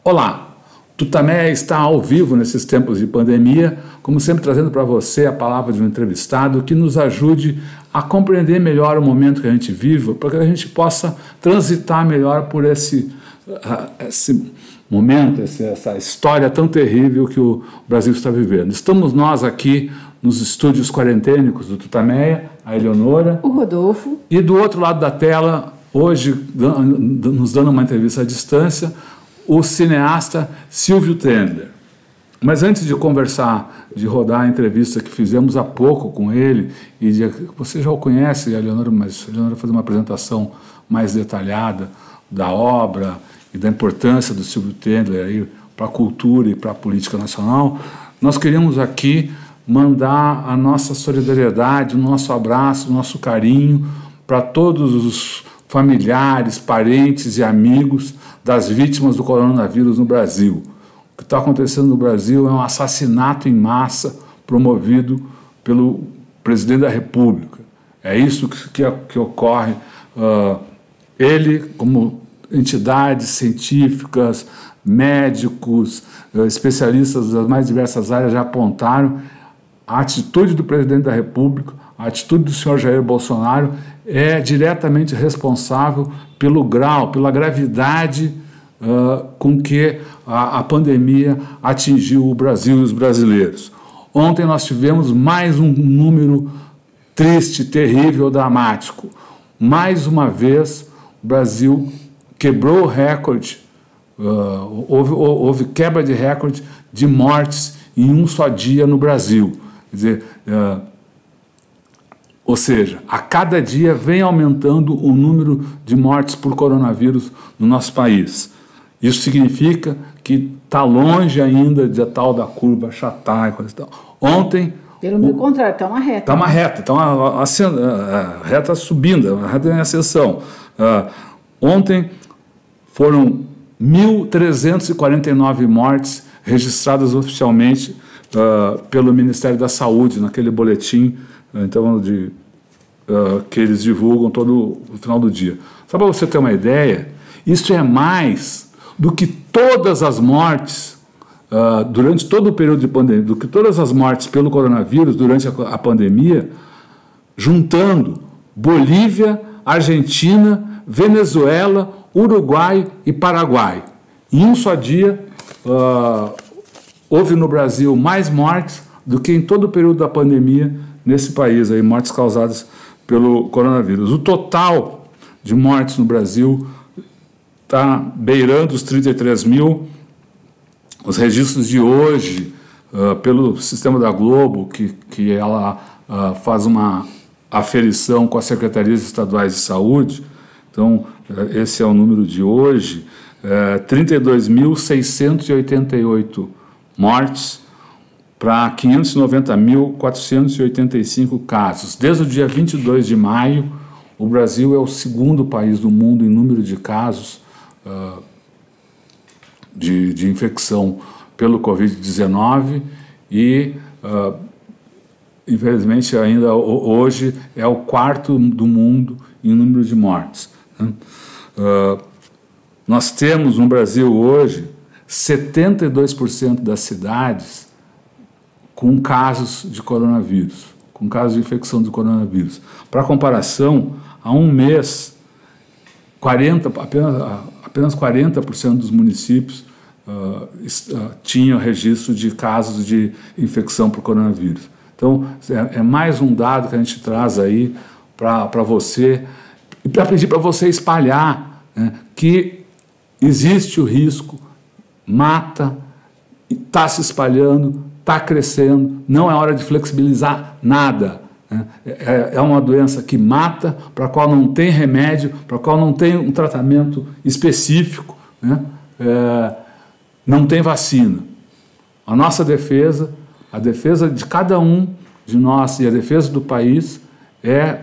Olá, Tutameia está ao vivo nesses tempos de pandemia, como sempre trazendo para você a palavra de um entrevistado que nos ajude a compreender melhor o momento que a gente vive, para que a gente possa transitar melhor por esse momento, essa história tão terrível que o Brasil está vivendo. Estamos nós aqui nos estúdios quarentênicos do Tutameia, a Eleonora, o Rodolfo, e do outro lado da tela, hoje nos dando uma entrevista à distância, o cineasta Silvio Tendler. Mas antes de conversar, de rodar a entrevista que fizemos há pouco com ele, você já o conhece, Eleonora, mas a Eleonora fazer uma apresentação mais detalhada da obra e da importância do Silvio Tendler para a cultura e para a política nacional, nós queríamos aqui mandar a nossa solidariedade, o nosso abraço, o nosso carinho para todos os familiares, parentes e amigos das vítimas do coronavírus no Brasil. O que está acontecendo no Brasil é um assassinato em massa promovido pelo presidente da República. É isso que ocorre. Ele, como entidades científicas, médicos, especialistas das mais diversas áreas já apontaram a atitude do presidente da República, a atitude do senhor Jair Bolsonaro é diretamente responsável pelo grau, pela gravidade com que a pandemia atingiu o Brasil e os brasileiros. Ontem nós tivemos mais um número triste, terrível, dramático. Mais uma vez, o Brasil quebrou o recorde, houve quebra de recorde de mortes em um só dia no Brasil. Quer dizer, ou seja, a cada dia vem aumentando o número de mortes por coronavírus no nosso país. Isso significa que está longe ainda de tal da curva achatar e coisa e tal. Ontem... Pelo contrário, está uma reta. Está uma reta, está uma reta subindo, uma reta em ascensão. Ontem foram 1.349 mortes registradas oficialmente pelo Ministério da Saúde, naquele boletim então, que eles divulgam todo o final do dia. Só para você ter uma ideia, isso é mais do que todas as mortes durante todo o período de pandemia, do que todas as mortes pelo coronavírus durante a pandemia, juntando Bolívia, Argentina, Venezuela, Uruguai e Paraguai. Em um só dia, houve no Brasil mais mortes do que em todo o período da pandemia nesse país, mortes causadas pelo coronavírus. O total de mortes no Brasil está beirando os 33 mil. Os registros de hoje, pelo sistema da Globo, que ela faz uma aferição com as secretarias estaduais de saúde, então esse é o número de hoje, 32.688 mortes para 590.485 casos. Desde o dia 22 de maio, o Brasil é o segundo país do mundo em número de casos de infecção pelo Covid-19 e, infelizmente, ainda hoje é o quarto do mundo em número de mortes. Nós temos no Brasil hoje 72% das cidades com casos de coronavírus, com casos de infecção de coronavírus. Para comparação, há um mês, apenas 40% dos municípios tinham registro de casos de infecção por coronavírus. Então, é mais um dado que a gente traz aí para você, e para pedir para você espalhar, né, que existe o risco, mata, está se espalhando, está crescendo, não é hora de flexibilizar nada. É uma doença que mata, para a qual não tem remédio, para a qual não tem um tratamento específico, né? Não tem vacina. A nossa defesa, a defesa de cada um de nós e a defesa do país é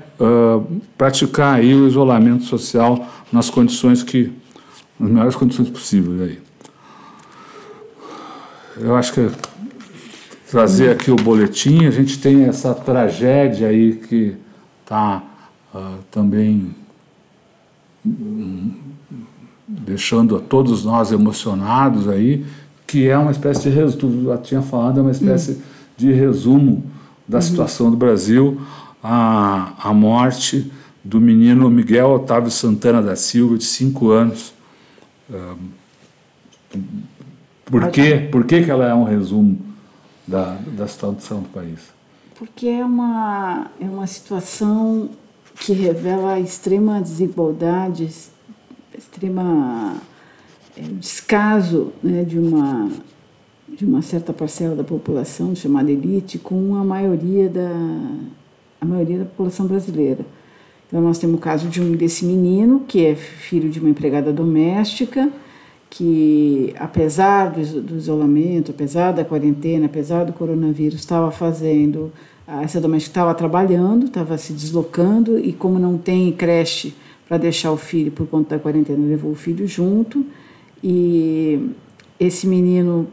praticar aí o isolamento social nas melhores condições possíveis. Aí. Eu acho que trazer aqui o boletim, a gente tem essa tragédia aí que está também deixando a todos nós emocionados aí, que é uma espécie de resumo, já tinha falado, é uma espécie de resumo da situação do Brasil, a morte do menino Miguel Otávio Santana da Silva, de 5 anos. Por quê? Por que ela é um resumo da situação do país? Porque é uma situação que revela extrema desigualdade, extrema descaso, né, de uma certa parcela da população, chamada elite, com a maioria da população brasileira. Então, nós temos o caso desse menino, que é filho de uma empregada doméstica, que, apesar do isolamento, apesar da quarentena, apesar do coronavírus, essa doméstica estava trabalhando, estava se deslocando, e como não tem creche para deixar o filho por conta da quarentena, levou o filho junto, e esse menino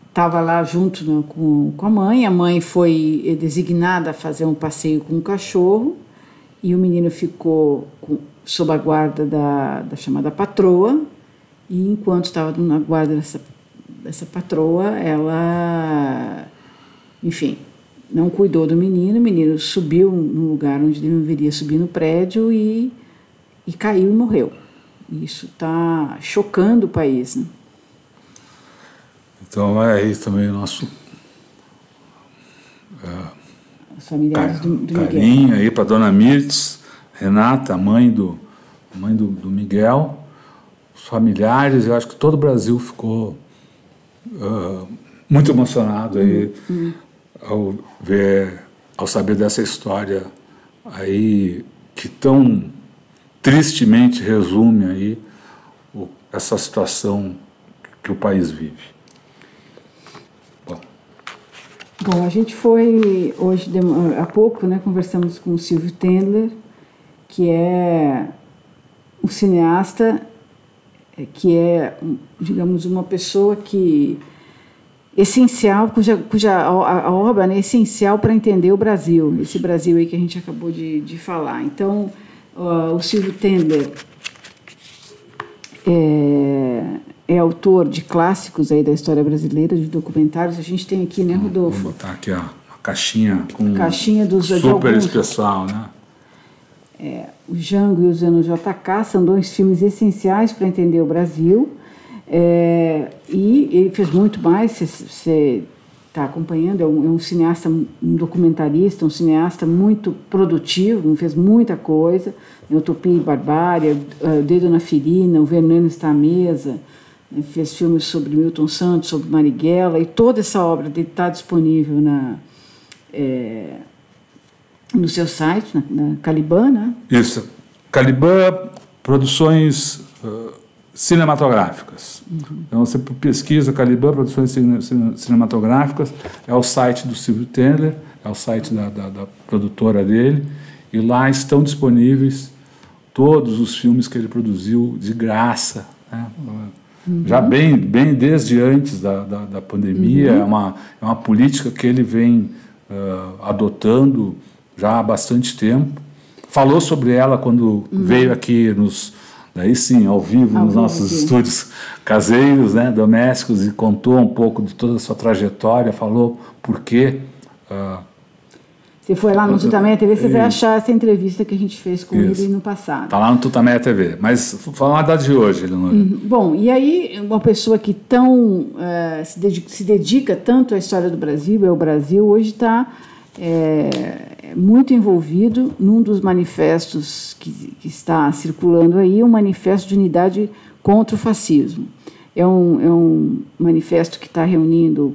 estava lá junto com a mãe foi designada a fazer um passeio com o cachorro, e o menino ficou sob a guarda da chamada patroa, e enquanto estava na guarda dessa patroa, ela, enfim, não cuidou do menino, o menino subiu no lugar onde ele não deveria subir no prédio e caiu e morreu. Isso está chocando o país, né? Então é aí também o nosso os familiares do Miguel. Carinho aí para dona Mirtz, Renata, a mãe do Miguel, os familiares. Eu acho que todo o Brasil ficou muito emocionado aí ao saber dessa história aí que tão tristemente resume aí essa situação que o país vive. Bom, a gente foi hoje, há pouco, né, conversamos com o Silvio Tendler, que é um cineasta, que é, digamos, uma pessoa essencial, cuja a obra, né, é essencial para entender o Brasil, esse Brasil aí que a gente acabou de falar. Então, o Silvio Tendler é autor de clássicos aí da história brasileira, de documentários. A gente tem aqui, né, Rodolfo? Vou botar aqui uma caixinha com caixinha super especial, né? O Jango e o Zeno JK são 2 filmes essenciais para entender o Brasil. E ele fez muito mais, você está acompanhando, é um cineasta, um documentarista, um cineasta muito produtivo, fez muita coisa, Utopia e Barbárie, Dedo na Ferida, O Veneno Está à Mesa, fez filmes sobre Milton Santos, sobre Marighella, e toda essa obra dele está disponível no seu site, na Caliban, né? Isso, Caliban Produções Cinematográficas. Então você pesquisa Caliban Produções Cinematográficas, é o site do Silvio Tendler, é o site da produtora dele, e lá estão disponíveis todos os filmes que ele produziu de graça, né? Já bem desde antes da pandemia. É uma política que ele vem adotando já há bastante tempo. Falou sobre ela quando veio aqui daí sim, ao vivo, nos nossos estúdios caseiros, né, domésticos, e contou um pouco de toda a sua trajetória, falou por quê. Você foi lá no Tutameia TV, você vai achar essa entrevista que a gente fez com ele no passado. Está lá no Tutameia TV. Mas fala a data de hoje, Eleonora. Bom, e aí uma pessoa que se dedica tanto à história do Brasil, o Brasil, hoje está muito envolvido num dos manifestos que está circulando aí, um manifesto de unidade contra o fascismo. É um manifesto que está reunindo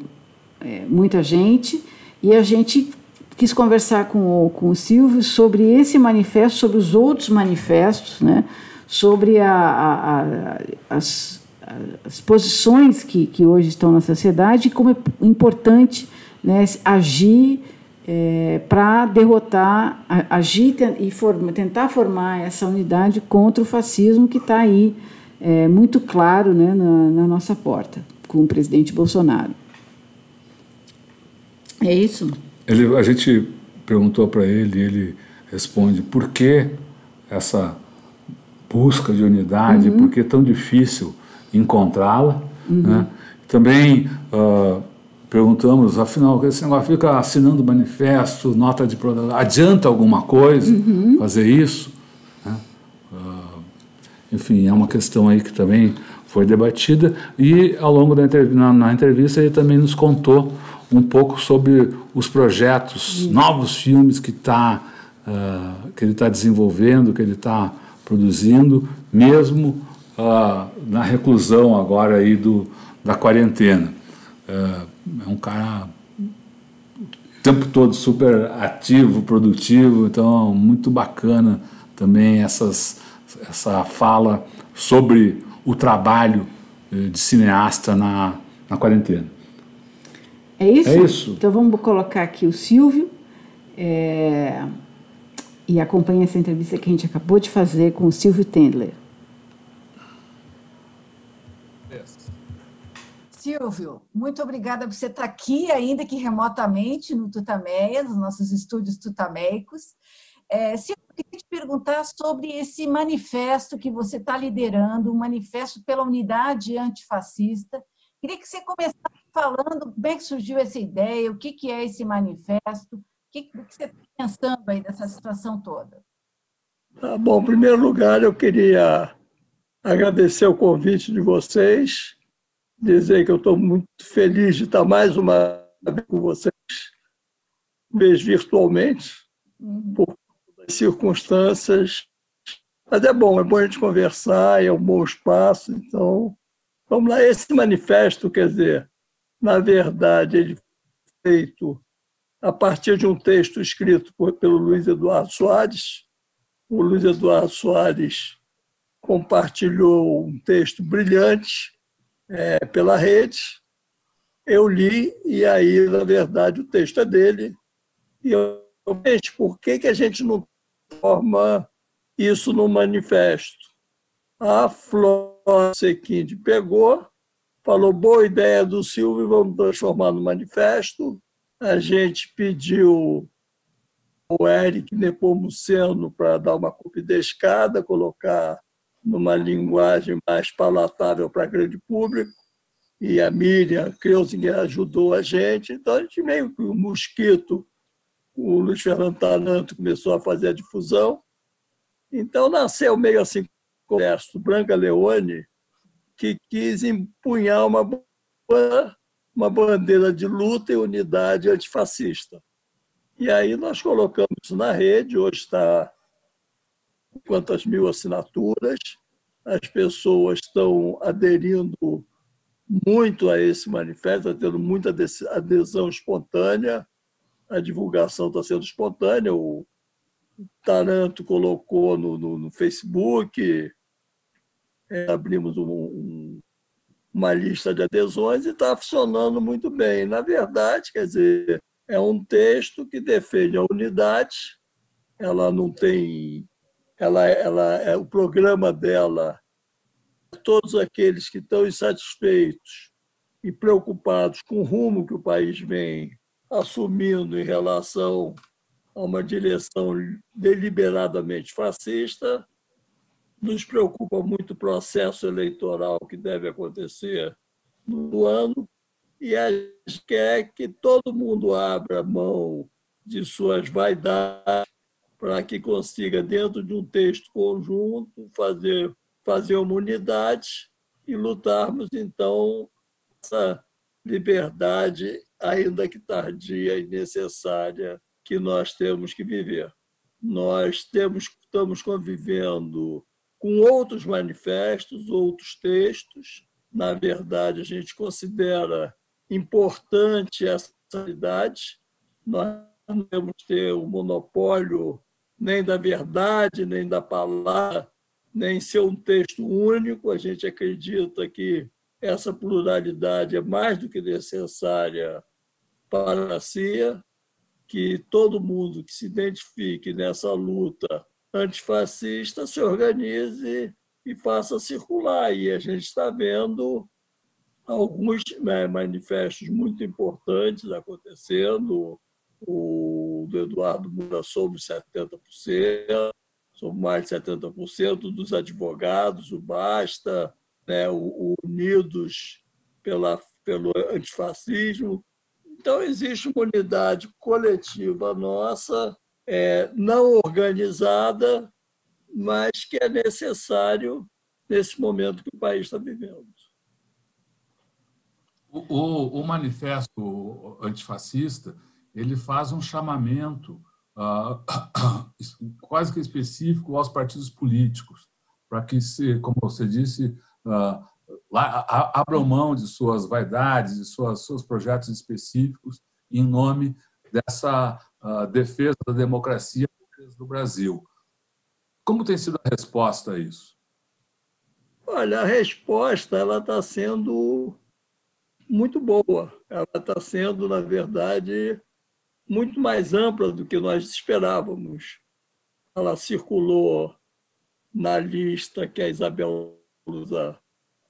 muita gente, e a gente quis conversar com o Silvio sobre esse manifesto, sobre os outros manifestos, né, sobre as posições que hoje estão na sociedade, e como é importante, né, agir para derrotar, agir e tentar formar essa unidade contra o fascismo que está aí muito claro, né, na nossa porta, com o presidente Bolsonaro. É isso? A gente perguntou para ele, e ele responde por que essa busca de unidade, porque é tão difícil encontrá-la, né? Também perguntamos, afinal, esse negócio fica assinando manifesto, nota de adianta alguma coisa fazer isso? Né? Enfim, é uma questão aí que também foi debatida, e ao longo na entrevista ele também nos contou um pouco sobre os projetos, novos filmes que ele está desenvolvendo, que ele está produzindo, mesmo na reclusão agora aí da quarentena. É um cara o tempo todo super ativo, produtivo, então muito bacana também essa fala sobre o trabalho de cineasta na quarentena. É isso? É isso. Então vamos colocar aqui o Silvio e acompanha essa entrevista que a gente acabou de fazer com o Silvio Tendler. Silvio, muito obrigada por você estar aqui, ainda que remotamente, no Tutameia, nos nossos estúdios tutameicos. Silvio, eu queria te perguntar sobre esse manifesto que você está liderando, um manifesto pela unidade antifascista. Queria que você começasse falando como é que surgiu essa ideia, o que é esse manifesto, o que você está pensando aí dessa situação toda. Bom, em primeiro lugar, eu queria agradecer o convite de vocês, dizer que eu estou muito feliz de estar mais uma vez com vocês, virtualmente, por as circunstâncias. Mas é bom a gente conversar, é um bom espaço. Então, vamos lá. Esse manifesto, quer dizer, na verdade, ele foi feito a partir de um texto escrito pelo Luiz Eduardo Soares. O Luiz Eduardo Soares compartilhou um texto brilhante pela rede, eu li, e aí, na verdade, o texto é dele, e eu pensei, por que a gente não transforma isso num manifesto? A Flora Sequinde pegou, falou, boa ideia do Silvio, vamos transformar no manifesto. A gente pediu o Eric Nepomuceno para dar uma copidescada, colocar numa linguagem mais palatável para grande público, e a Miriam Kreuzinger ajudou a gente. Então, a gente meio que o Mosquito, o Luiz Fernando Taranto começou a fazer a difusão. Então, nasceu meio assim o Exército Branca Leone, que quis empunhar uma bandeira de luta e unidade antifascista. E aí nós colocamos isso na rede, hoje está quantas mil assinaturas, as pessoas estão aderindo muito a esse manifesto, está tendo muita adesão espontânea, a divulgação está sendo espontânea, o Taranto colocou no Facebook, abrimos uma lista de adesões e está funcionando muito bem. Na verdade, quer dizer, é um texto que defende a unidade, ela não tem... o programa dela, todos aqueles que estão insatisfeitos e preocupados com o rumo que o país vem assumindo em relação a uma direção deliberadamente fascista, nos preocupa muito o processo eleitoral que deve acontecer no ano, e a gente quer que todo mundo abra mão de suas vaidades para que consiga, dentro de um texto conjunto, fazer uma unidade e lutarmos, então, essa liberdade, ainda que tardia e necessária, que nós temos que viver. Nós estamos convivendo com outros manifestos, outros textos. Na verdade, a gente considera importante essa unidade. Nós não temos que ter o monopólio nem da verdade, nem da palavra, nem ser um texto único. A gente acredita que essa pluralidade é mais do que necessária para a democracia, que todo mundo que se identifique nessa luta antifascista se organize e faça circular. E a gente está vendo alguns manifestos muito importantes acontecendo, o do Eduardo Moura sobre 70%, são mais de 70% dos advogados, o Basta, né, o Unidos pelo Antifascismo. Então, existe uma unidade coletiva nossa, não organizada, mas que é necessário nesse momento que o país está vivendo. O manifesto antifascista ele faz um chamamento quase que específico aos partidos políticos, para que, como você disse, abram mão de suas vaidades, de seus projetos específicos, em nome dessa defesa da democracia do Brasil. Como tem sido a resposta a isso? Olha, a resposta está sendo muito boa. Ela está sendo, na verdade, muito mais ampla do que nós esperávamos. Ela circulou na lista que a Isabel usa,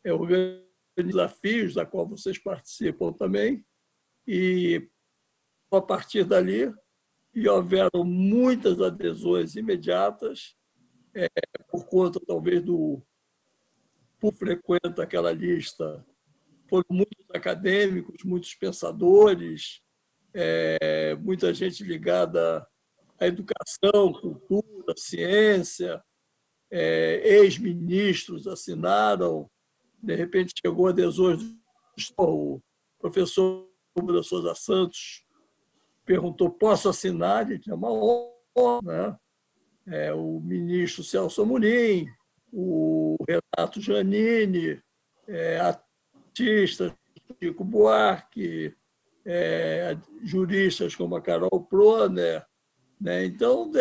organiza desafios, da qual vocês participam também, e a partir dali houveram muitas adesões imediatas, por conta, talvez, por frequenta aquela lista, foram muitos acadêmicos, muitos pensadores, muita gente ligada à educação, cultura, ciência, ex-ministros assinaram, de repente chegou adesões do professor da Souza Santos, perguntou, posso assinar? Ele tinha uma honra, né? O ministro Celso Amorim, o Renato Giannini, artistas, Chico Buarque, juristas como a Carol Proner, né? Então,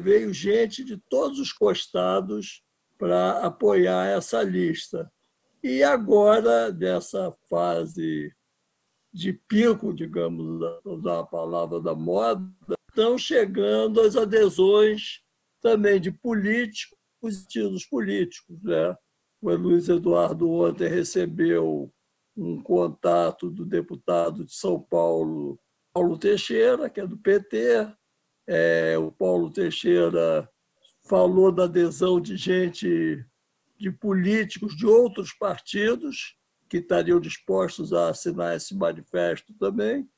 veio gente de todos os costados para apoiar essa lista. E agora, nessa fase de pico, digamos, usar a palavra da moda, estão chegando as adesões também de políticos e títulos políticos, né? O Luiz Eduardo ontem recebeu um contato do deputado de São Paulo, Paulo Teixeira, que é do PT. O Paulo Teixeira falou da adesão de gente, de políticos de outros partidos, que estariam dispostos a assinar esse manifesto também.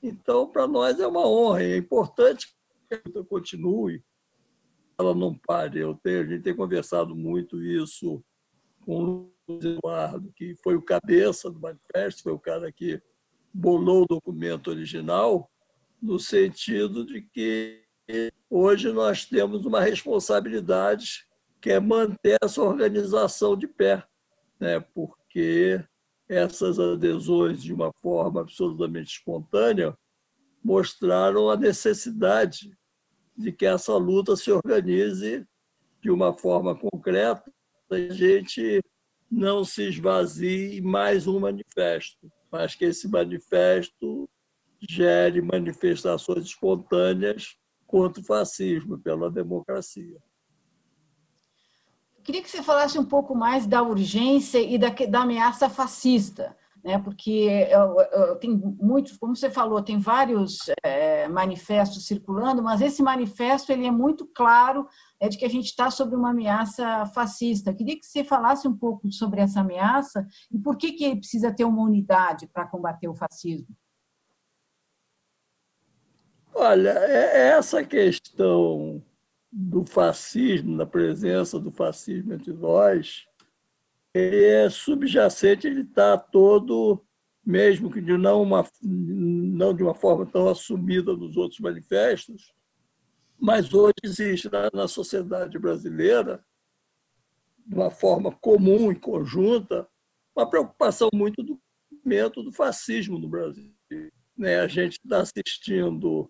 Então, para nós é uma honra, é importante que a luta continue, ela não pare. A gente tem conversado muito isso com o Luiz Eduardo, que foi o cabeça do manifesto, foi o cara que bolou o documento original, no sentido de que hoje nós temos uma responsabilidade que é manter essa organização de pé, né? Porque essas adesões, de uma forma absolutamente espontânea, mostraram a necessidade de que essa luta se organize de uma forma concreta, a gente não se esvazie em mais um manifesto, mas que esse manifesto gere manifestações espontâneas contra o fascismo, pela democracia. Queria que você falasse um pouco mais da urgência e da ameaça fascista, né? Porque tem muitos, como você falou, tem vários manifestos circulando, mas esse manifesto ele é muito claro, de que a gente está sob uma ameaça fascista. Queria que você falasse um pouco sobre essa ameaça e por que precisa ter uma unidade para combater o fascismo. Olha, essa questão do fascismo, da presença do fascismo entre nós, ele é subjacente, ele está todo, mesmo que não de uma forma tão assumida nos outros manifestos, mas hoje existe na sociedade brasileira, de uma forma comum e conjunta, uma preocupação muito do movimento do fascismo no Brasil. Né? A gente está assistindo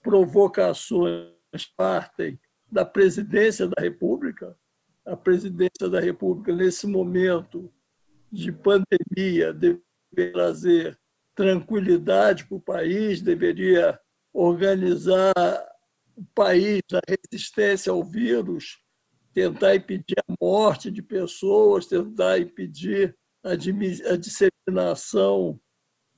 provocações partem da presidência da República. A presidência da República, nesse momento de pandemia, deveria trazer tranquilidade para o país, deveria organizar o país na resistência ao vírus, tentar impedir a morte de pessoas, tentar impedir a disseminação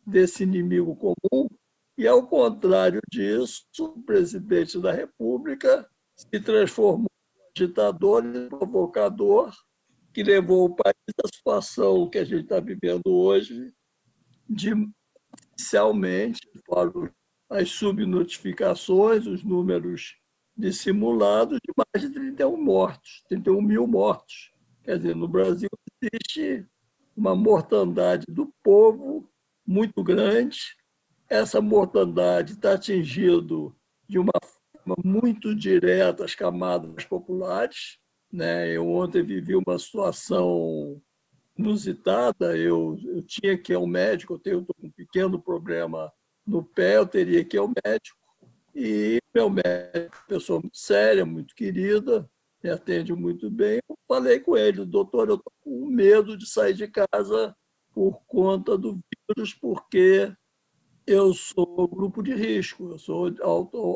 desse inimigo comum. E, ao contrário disso, o presidente da República se transformou agitador e provocador que levou o país à situação que a gente está vivendo hoje, de oficialmente, fora as subnotificações, os números dissimulados, de mais de 31 mortos, 31 mil mortos. Quer dizer, no Brasil existe uma mortandade do povo muito grande. Essa mortandade está atingindo de uma forma muito direta as camadas populares. Né? Eu ontem vivi uma situação inusitada. Eu tinha que ir ao médico, eu estou com um pequeno problema no pé, eu teria que ir ao médico. E meu médico, pessoa muito séria, muito querida, me atende muito bem. Eu falei com ele, doutor, eu estou com medo de sair de casa por conta do vírus, porque eu sou grupo de risco, eu sou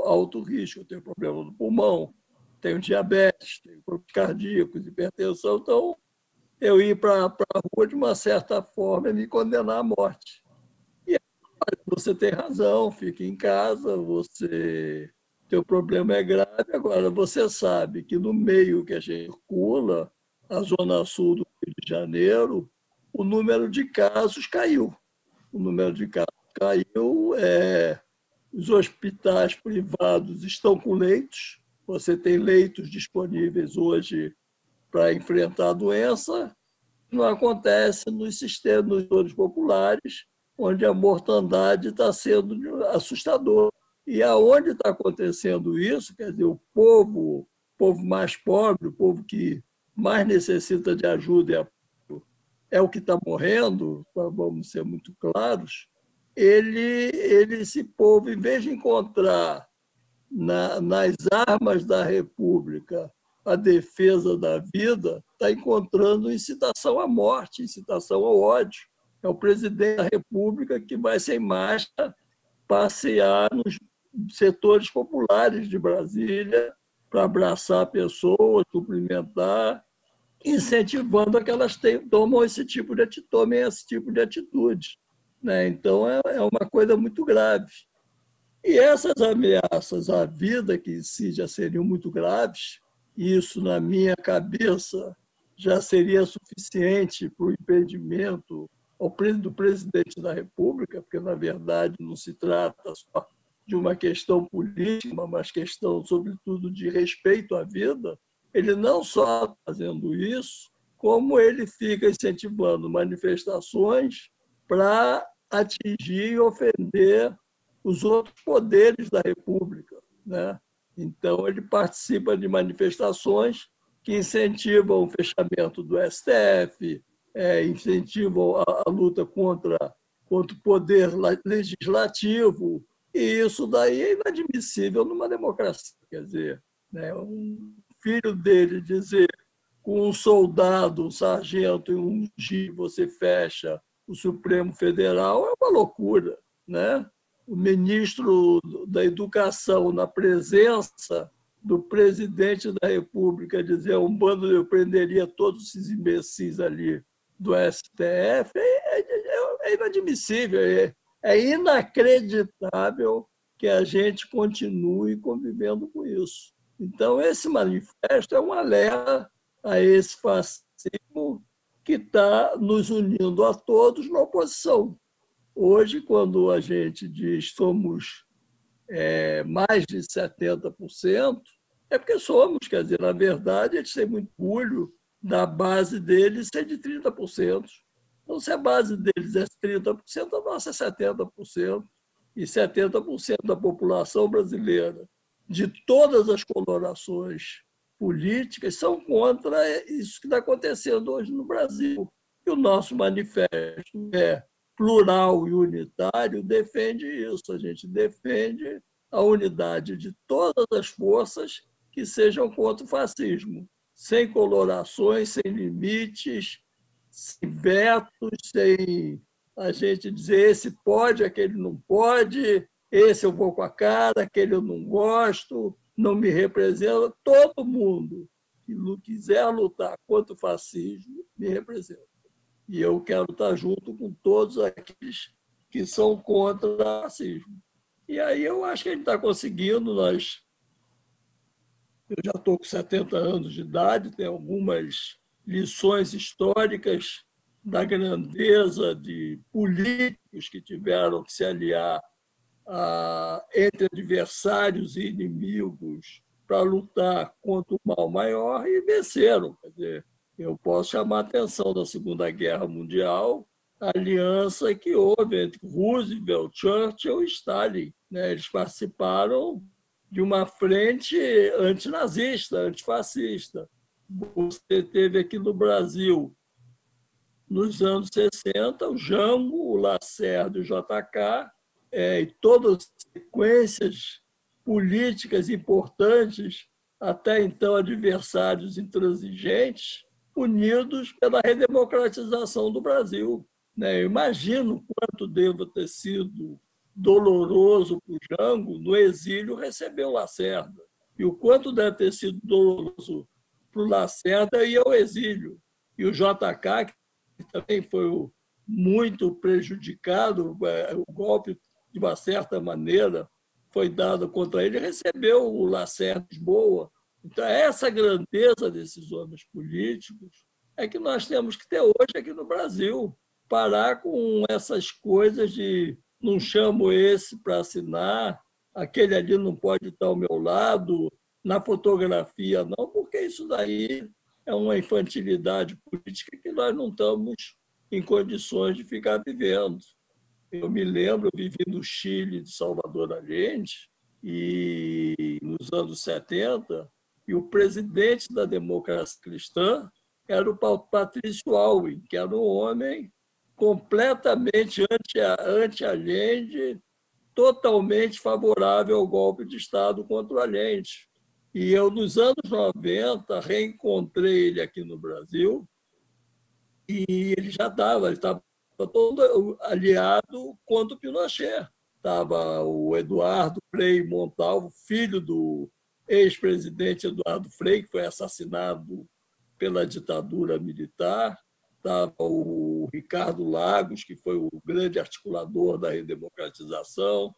alto risco, eu tenho problema no pulmão, tenho diabetes, tenho problemas cardíacos, hipertensão, então eu ir para a rua, de uma certa forma, é me condenar à morte. E aí, você tem razão, fique em casa, teu problema é grave. Agora, você sabe que no meio que a gente circula, a zona sul do Rio de Janeiro, o número de casos caiu. O número de casos caiu, os hospitais privados estão com leitos, você tem leitos disponíveis hoje para enfrentar a doença. Não acontece nos setores populares, onde a mortandade está sendo assustadora. E aonde está acontecendo isso, quer dizer, o povo mais pobre, o povo que mais necessita de ajuda é o que está morrendo, vamos ser muito claros. Esse povo, em vez de encontrar nas armas da República a defesa da vida, está encontrando incitação à morte, incitação ao ódio. É o presidente da República que vai sem máscara passear nos setores populares de Brasília para abraçar pessoas, cumprimentar, incentivando a que elas tomem esse tipo de atitude. Né? Então, é uma coisa muito grave. E essas ameaças à vida, que em si já seriam muito graves, isso, na minha cabeça, já seria suficiente para o impedimento do presidente da República, porque, na verdade, não se trata só de uma questão política, mas questão, sobretudo, de respeito à vida. Ele não só está fazendo isso, como ele fica incentivando manifestações para atingir e ofender os outros poderes da República. Né? Então, ele participa de manifestações que incentivam o fechamento do STF, incentivam a luta contra o poder legislativo, e isso daí é inadmissível numa democracia. Quer dizer, né, um filho dele dizer com um soldado, um sargento e um G, você fecha o Supremo Federal, é uma loucura. Né? O ministro da Educação, na presença do presidente da República, dizer eu prenderia todos esses imbecis ali do STF, é inadmissível, é inacreditável que a gente continue convivendo com isso. Então, esse manifesto é um alerta a esse fascismo que está nos unindo a todos na oposição. Hoje, quando a gente diz somos mais de 70%, é porque somos, quer dizer, na verdade, a gente tem muito orgulho da base deles ser de 30%. Então, se a base deles é 30%, a nossa é 70%. E 70% da população brasileira, de todas as colorações políticas, são contra isso que está acontecendo hoje no Brasil. E o nosso manifesto plural e unitário defende isso. A gente defende a unidade de todas as forças que sejam contra o fascismo, sem colorações, sem limites, sem vetos, sem a gente dizer esse pode, aquele não pode, esse eu vou com a cara, aquele eu não gosto, não me representa. Todo mundo que quiser lutar contra o fascismo me representa. E eu quero estar junto com todos aqueles que são contra o racismo. E aí eu acho que a gente está conseguindo, nós Eu já estou com 70 anos de idade, tenho algumas lições históricas da grandeza de políticos que tiveram que se aliar entre adversários e inimigos para lutar contra o mal maior e venceram. Quer dizer, eu posso chamar a atenção da Segunda Guerra Mundial, a aliança que houve entre Roosevelt, Churchill e Stalin. Né? Eles participaram de uma frente antinazista, antifascista. Você teve aqui no Brasil, nos anos 60, o Jango, o Lacerda e o JK, e todas as sequências políticas importantes, até então adversários intransigentes, unidos pela redemocratização do Brasil. Eu imagino quanto deva ter sido doloroso para o Jango no exílio receber o Lacerda, e o quanto deve ter sido doloroso para o Lacerda ir ao exílio. E o JK, que também foi muito prejudicado, o golpe, de uma certa maneira, foi dado contra ele, recebeu o Lacerda de Lisboa. Então, essa grandeza desses homens políticos é que nós temos que ter hoje aqui no Brasil. Parar com essas coisas de não chamo esse para assinar, aquele ali não pode estar ao meu lado, na fotografia não, porque isso daí é uma infantilidade política que nós não estamos em condições de ficar vivendo. Eu me lembro, eu vivi no Chile de Salvador Allende, e nos anos 70, e o presidente da democracia cristã era o Patrício Aylwin, que era um homem completamente anti-Allende, totalmente favorável ao golpe de Estado contra o Allende. E eu, nos anos 90, reencontrei ele aqui no Brasil, e ele estava todo aliado contra o Pinochet. Estava o Eduardo Frei Montalvo, filho do ex-presidente Eduardo Frei, que foi assassinado pela ditadura militar. Estava o Ricardo Lagos, que foi o grande articulador da redemocratização.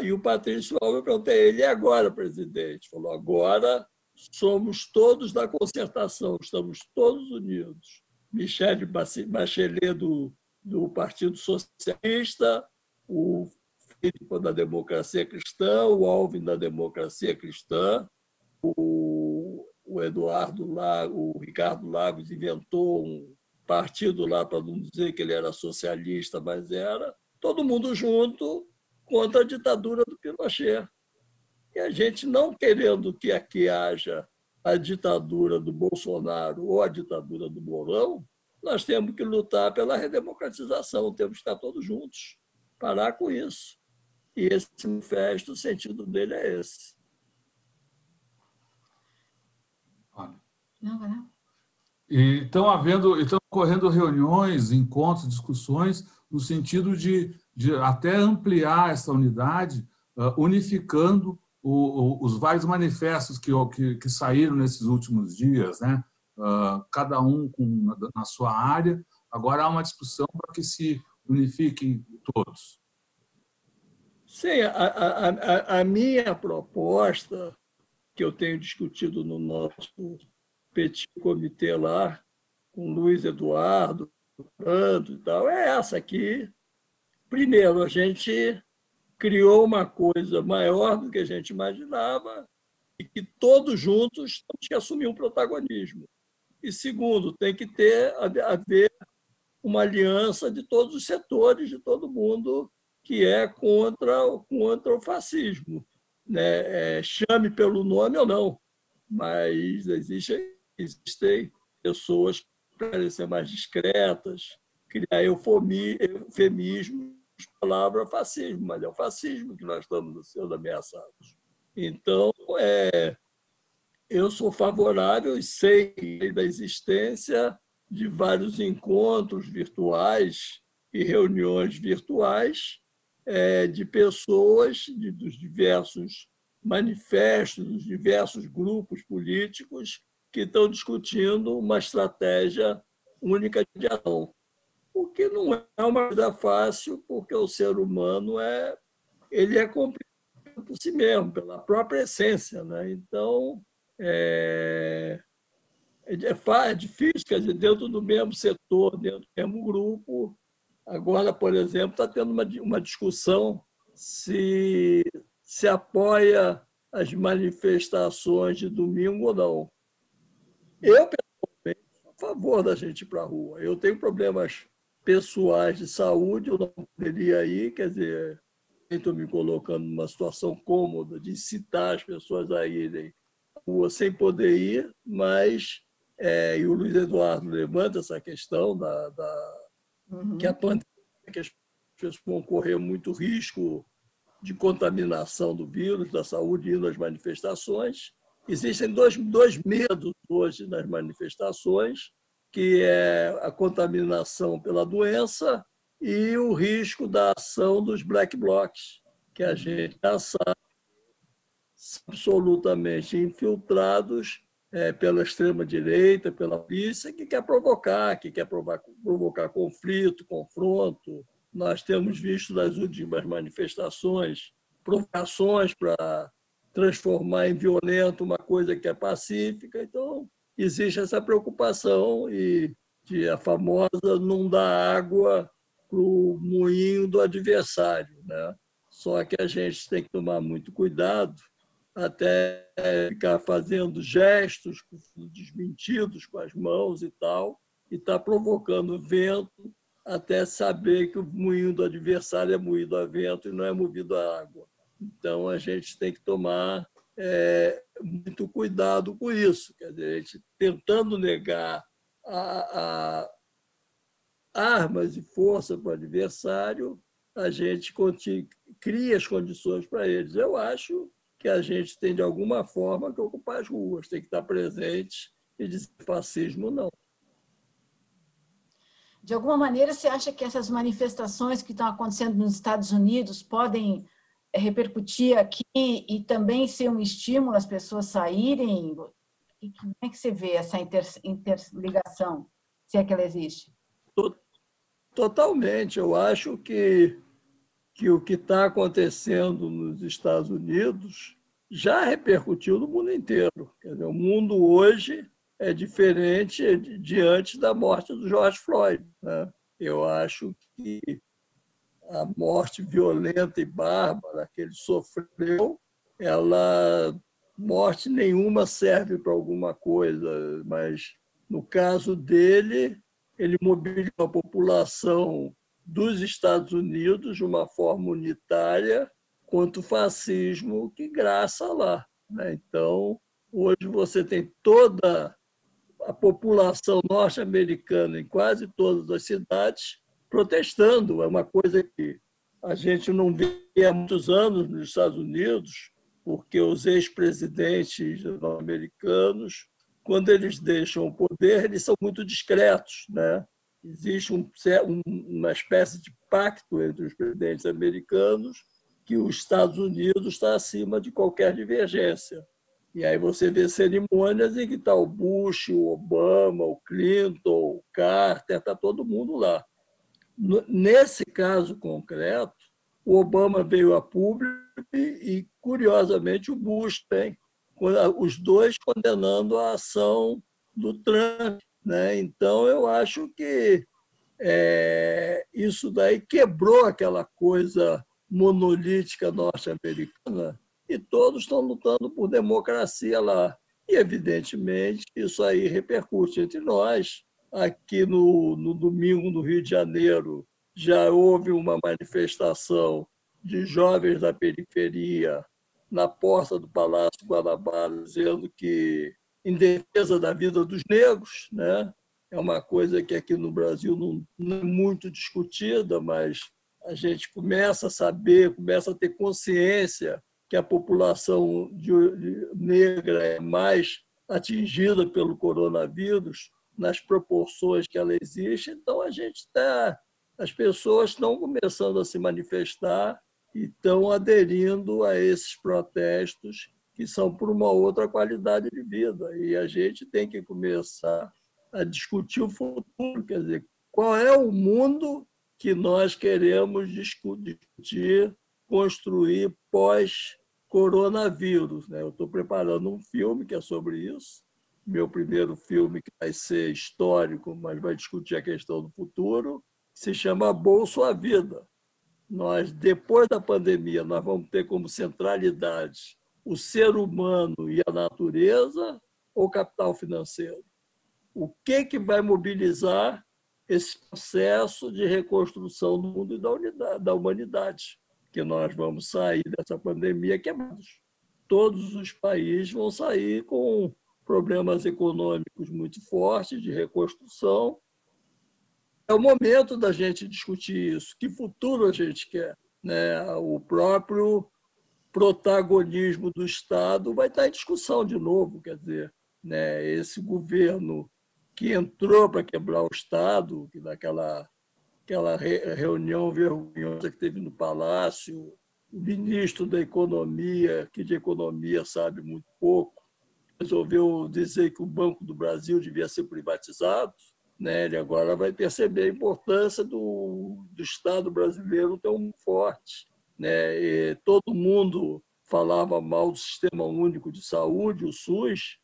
E o Patrício Aylwin, eu perguntei a ele: e agora, presidente? Falou: agora somos todos da concertação, estamos todos unidos. Michelle Bachelet, do Partido Socialista, o Filipe da Democracia Cristã, o Alvin da Democracia Cristã, o Ricardo Lagos inventou um partido lá, para não dizer que ele era socialista, mas era, todo mundo junto contra a ditadura do Pinochet. E a gente não querendo que aqui haja a ditadura do Bolsonaro ou a ditadura do Mourão, nós temos que lutar pela redemocratização, temos que estar todos juntos, parar com isso. E esse manifesto, o sentido dele é esse. Não, vai lá. E estão ocorrendo reuniões, encontros, discussões, no sentido de até ampliar essa unidade, unificando os vários manifestos que saíram nesses últimos dias, né? Cada um na sua área. Agora há uma discussão para que se unifiquem todos. Sim, a minha proposta, que eu tenho discutido no nosso petit comitê lá, com Luiz Eduardo, Brando e tal, é essa aqui. Primeiro, a gente criou uma coisa maior do que a gente imaginava e que todos juntos temos que assumir um protagonismo. E segundo, tem que haver uma aliança de todos os setores, de todo mundo que é contra o fascismo. Né? Chame pelo nome ou não, mas existem pessoas que querem ser mais discretas, criar eufemismos, palavra fascismo, mas é o fascismo que nós estamos sendo ameaçados. Então, eu sou favorável e sei da existência de vários encontros virtuais e reuniões virtuais de pessoas dos diversos manifestos, dos diversos grupos políticos que estão discutindo uma estratégia única de ação. O que não é uma coisa fácil, porque o ser humano ele é complicado por si mesmo, pela própria essência. Né? Então, é difícil, quer dizer, dentro do mesmo setor, dentro do mesmo grupo. Agora, por exemplo, está tendo uma discussão se apoia as manifestações de domingo ou não. Eu, pessoalmente, sou a favor da gente ir para a rua. Eu tenho problemas pessoais de saúde, eu não poderia ir, quer dizer, estou me colocando numa situação cômoda de incitar as pessoas a irem à rua sem poder ir, mas, e o Luiz Eduardo levanta essa questão que a pandemia, que as pessoas vão correr muito risco de contaminação do vírus, da saúde, indo às manifestações. Existem dois medos hoje nas manifestações, que é a contaminação pela doença e o risco da ação dos black blocs, que a gente já sabe, absolutamente infiltrados pela extrema-direita, pela polícia, que quer provocar conflito, confronto. Nós temos visto nas últimas manifestações provocações para transformar em violento uma coisa que é pacífica. Então, existe essa preocupação e a famosa não dar água para o moinho do adversário, né? Só que a gente tem que tomar muito cuidado, até ficar fazendo gestos desmentidos com as mãos e tal, e está provocando vento até saber que o moinho do adversário é moído a vento e não é movido a água. Então, a gente tem que tomar muito cuidado com isso. Quer dizer, a gente tentando negar a armas e força para o adversário, a gente cria as condições para eles. Eu acho que a gente tem, de alguma forma, que ocupar as ruas, tem que estar presente e dizer fascismo não. De alguma maneira, você acha que essas manifestações que estão acontecendo nos Estados Unidos podem repercutir aqui e também ser um estímulo às pessoas saírem? Como é que você vê essa interligação, se é que ela existe? Totalmente. Eu acho que o que está acontecendo nos Estados Unidos já repercutiu no mundo inteiro. Quer dizer, o mundo hoje é diferente diante da morte do George Floyd, né? Eu acho que a morte violenta e bárbara que ele sofreu, morte nenhuma serve para alguma coisa, mas no caso dele, ele mobilizou a população dos Estados Unidos de uma forma unitária contra o fascismo que graça lá, né? Então, hoje você tem toda a população norte-americana em quase todas as cidades protestando. É uma coisa que a gente não vê há muitos anos nos Estados Unidos, porque os ex-presidentes norte-americanos, quando eles deixam o poder, eles são muito discretos, né? Existe uma espécie de pacto entre os presidentes americanos que os Estados Unidos está acima de qualquer divergência. E aí você vê cerimônias em que está o Bush, o Obama, o Clinton, o Carter, está todo mundo lá. Nesse caso concreto, o Obama veio a público e, curiosamente, o Bush tem, os dois condenando a ação do Trump, né? Então, eu acho que isso daí quebrou aquela coisa monolítica norte-americana e todos estão lutando por democracia lá. E, evidentemente, isso aí repercute entre nós. Aqui no domingo, no Rio de Janeiro, já houve uma manifestação de jovens da periferia na porta do Palácio Guanabara, dizendo que em defesa da vida dos negros, né? É uma coisa que aqui no Brasil não é muito discutida, mas a gente começa a saber, começa a ter consciência que a população negra é mais atingida pelo coronavírus nas proporções que ela existe. Então, as pessoas estão começando a se manifestar e estão aderindo a esses protestos que são por uma outra qualidade de vida. E a gente tem que começar a discutir o futuro, quer dizer, qual é o mundo que nós queremos discutir, construir coronavírus, né? Eu estou preparando um filme que é sobre isso, meu primeiro filme que vai ser histórico, mas vai discutir a questão do futuro, se chama Bolso à Vida. Nós, depois da pandemia, nós vamos ter como centralidade o ser humano e a natureza ou o capital financeiro? O que vai mobilizar esse processo de reconstrução do mundo e da humanidade? Que nós vamos sair dessa pandemia quebrados. Todos os países vão sair com problemas econômicos muito fortes de reconstrução. É o momento da gente discutir isso. Que futuro a gente quer? Né? O próprio protagonismo do Estado vai estar em discussão de novo. Quer dizer, né? Esse governo que entrou para quebrar o Estado, que naquela reunião vergonhosa que teve no Palácio, o ministro da Economia, que de economia sabe muito pouco, resolveu dizer que o Banco do Brasil devia ser privatizado, né? Ele agora vai perceber a importância do Estado brasileiro tão forte, né? E todo mundo falava mal do Sistema Único de Saúde, o SUS,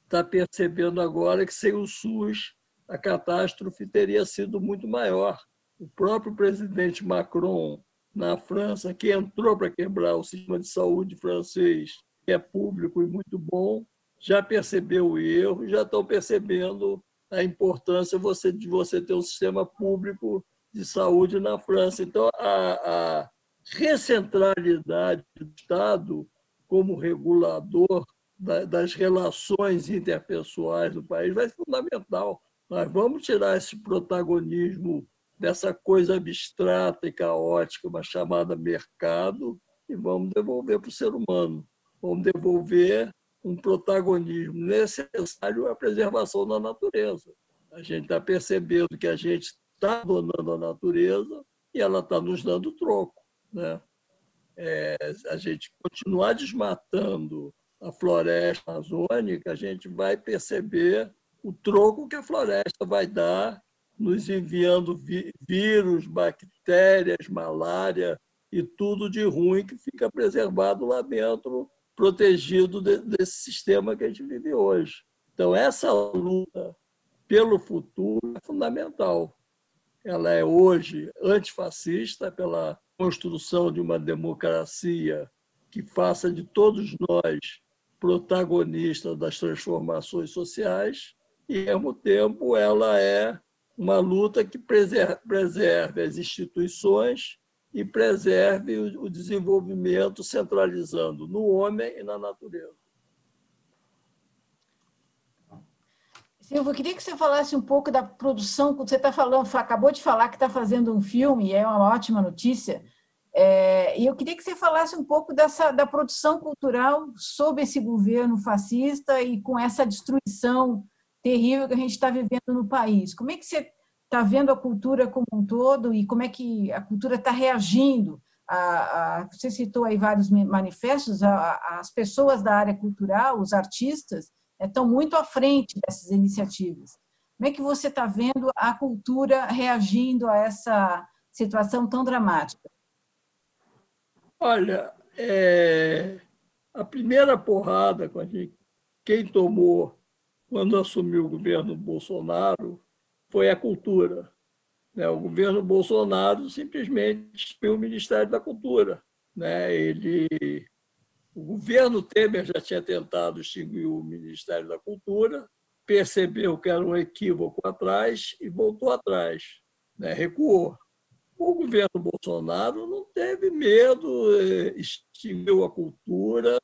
está percebendo agora que sem o SUS a catástrofe teria sido muito maior. O próprio presidente Macron, na França, que entrou para quebrar o sistema de saúde francês, que é público e muito bom, já percebeu o erro, já estão percebendo a importância de você ter um sistema público de saúde na França. Então, a recentralidade do Estado como regulador das relações interpessoais do país vai ser fundamental. Nós vamos tirar esse protagonismo dessa coisa abstrata e caótica, uma chamada mercado, e vamos devolver para o ser humano. Vamos devolver um protagonismo necessário à preservação da natureza. A gente está percebendo que a gente está donando a natureza e ela está nos dando troco, né? A gente continuar desmatando a floresta amazônica, a gente vai perceber o troco que a floresta vai dar, nos enviando vírus, bactérias, malária e tudo de ruim que fica preservado lá dentro, protegido desse sistema que a gente vive hoje. Então, essa luta pelo futuro é fundamental. Ela é hoje antifascista, pela construção de uma democracia que faça de todos nós protagonistas das transformações sociais, e, ao mesmo tempo, ela é uma luta que preserve as instituições e preserve o desenvolvimento, centralizando no homem e na natureza. Silvio, eu queria que você falasse um pouco da produção, quando você está falando, acabou de falar que está fazendo um filme, e é uma ótima notícia, e eu queria que você falasse um pouco da produção cultural sob esse governo fascista e com essa destruição terrível que a gente está vivendo no país. Como é que você está vendo a cultura como um todo e como é que a cultura está reagindo? Você citou aí vários manifestos, as pessoas da área cultural, os artistas, estão muito à frente dessas iniciativas. Como é que você está vendo a cultura reagindo a essa situação tão dramática? Olha, a primeira porrada quem tomou quando assumiu o governo Bolsonaro foi a cultura. O governo Bolsonaro simplesmente extinguiu o Ministério da Cultura. O governo Temer já tinha tentado extinguir o Ministério da Cultura, percebeu que era um equívoco atrás e voltou atrás, recuou. O governo Bolsonaro não teve medo, extinguiu a cultura,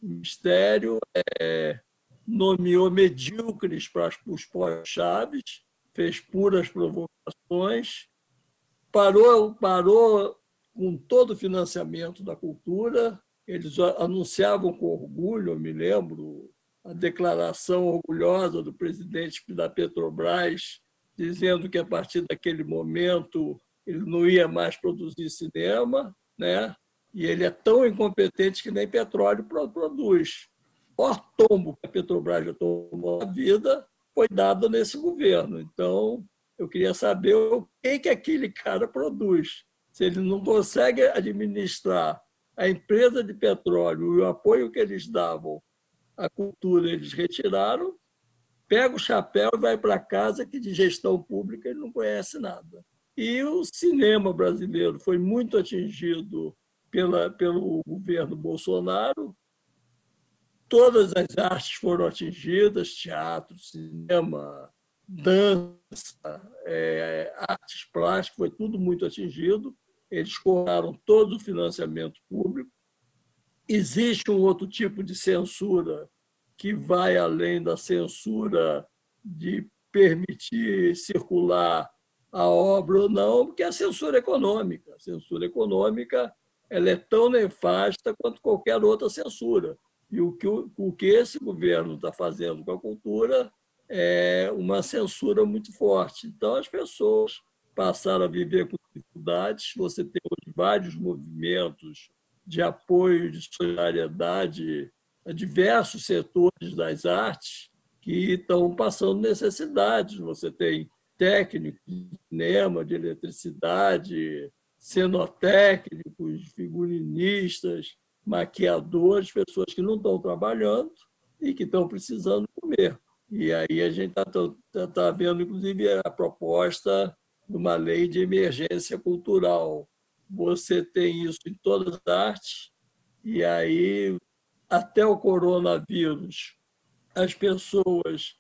o Ministério nomeou medíocres para os pós-chaves, fez puras provocações, parou com todo o financiamento da cultura. Eles anunciavam com orgulho, eu me lembro, a declaração orgulhosa do presidente da Petrobras, dizendo que a partir daquele momento ele não ia mais produzir cinema, e ele é tão incompetente que nem petróleo produz. O maior tombo que a Petrobras já tomou na vida foi dado nesse governo. Então, eu queria saber o que aquele cara produz. Se ele não consegue administrar a empresa de petróleo e o apoio que eles davam à cultura, eles retiraram, pega o chapéu e vai para casa, que de gestão pública ele não conhece nada. E o cinema brasileiro foi muito atingido pelo governo Bolsonaro. Todas as artes foram atingidas, teatro, cinema, dança, artes plásticas, foi tudo muito atingido. Eles cortaram todo o financiamento público. Existe um outro tipo de censura que vai além da censura de permitir circular a obra ou não, porque é a censura econômica. A censura econômica ela é tão nefasta quanto qualquer outra censura. E o que esse governo está fazendo com a cultura é uma censura muito forte. Então, as pessoas passaram a viver com dificuldades. Você tem hoje vários movimentos de apoio, de solidariedade a diversos setores das artes que estão passando necessidades. Você tem técnicos de cinema, de eletricidade, cenotécnicos, figurinistas, maquiadores, pessoas que não estão trabalhando e que estão precisando comer. E aí a gente está vendo, inclusive, a proposta de uma lei de emergência cultural. Você tem isso em todas as artes, e aí, até o coronavírus, as pessoas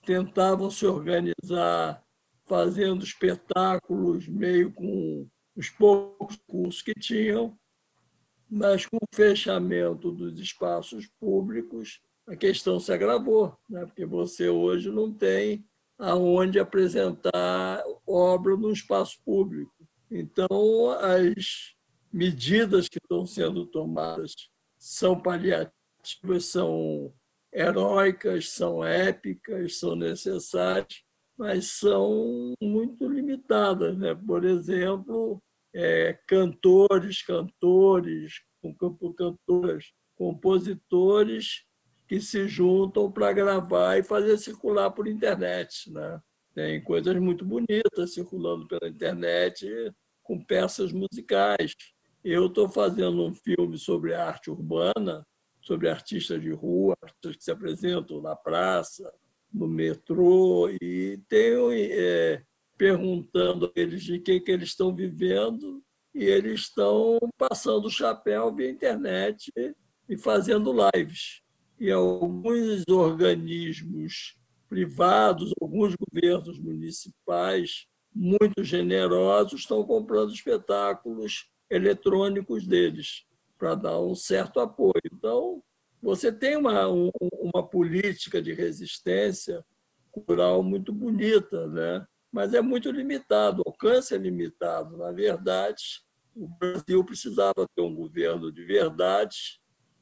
tentavam se organizar fazendo espetáculos meio com os poucos recursos que tinham, mas com o fechamento dos espaços públicos, a questão se agravou, né? Porque você hoje não tem aonde apresentar obra no espaço público. Então, as medidas que estão sendo tomadas são paliativas, são heróicas, são épicas, são necessárias, mas são muito limitadas, né? Por exemplo, cantores, cantoras, compositores que se juntam para gravar e fazer circular por internet, né? Tem coisas muito bonitas circulando pela internet com peças musicais. Eu estou fazendo um filme sobre arte urbana, sobre artistas de rua, artistas que se apresentam na praça, no metrô, e tenho perguntando a eles de que eles estão vivendo, e eles estão passando o chapéu via internet e fazendo lives. E alguns organismos privados, alguns governos municipais muito generosos estão comprando espetáculos eletrônicos deles para dar um certo apoio. Então, você tem uma política de resistência cultural muito bonita, né? Mas é muito limitado, o alcance é limitado. Na verdade, o Brasil precisava ter um governo de verdade,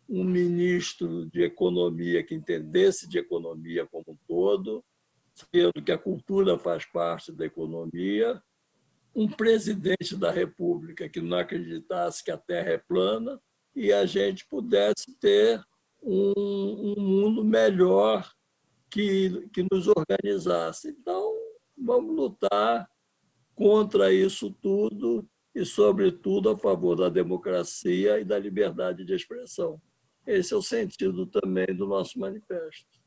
um ministro de economia que entendesse de economia como um todo, sabendo que a cultura faz parte da economia, um presidente da República que não acreditasse que a Terra é plana e a gente pudesse ter um mundo melhor que nos organizasse. Então, vamos lutar contra isso tudo e, sobretudo, a favor da democracia e da liberdade de expressão. Esse é o sentido também do nosso manifesto.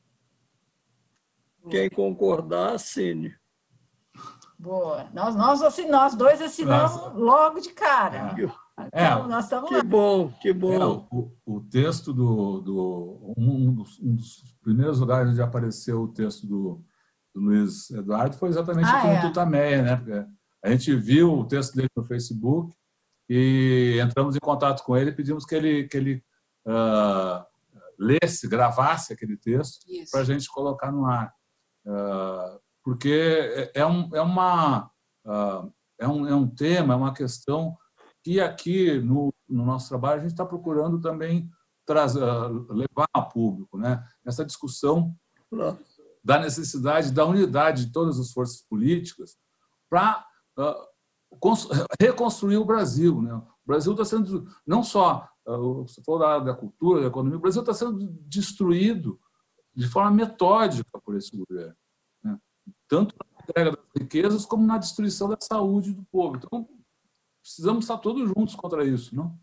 Quem concordar, assine. Boa. Nós dois assinamos logo de cara. Então, nós estamos que bom, que bom. O texto um dos primeiros lugares onde apareceu o texto do Luiz Eduardo foi exatamente aqui no Tutameia, né? Porque a gente viu o texto dele no Facebook e entramos em contato com ele e pedimos que ele lesse, gravasse aquele texto para a gente colocar no ar. Porque é um tema, é uma questão que aqui no nosso trabalho a gente está procurando também levar a público, né? Essa discussão da necessidade da unidade de todas as forças políticas para reconstruir o Brasil, né? O Brasil está sendo, não só, você falou da cultura, da economia, o Brasil está sendo destruído de forma metódica por esse governo, né? Tanto na entrega das riquezas como na destruição da saúde do povo. Então, precisamos estar todos juntos contra isso, não?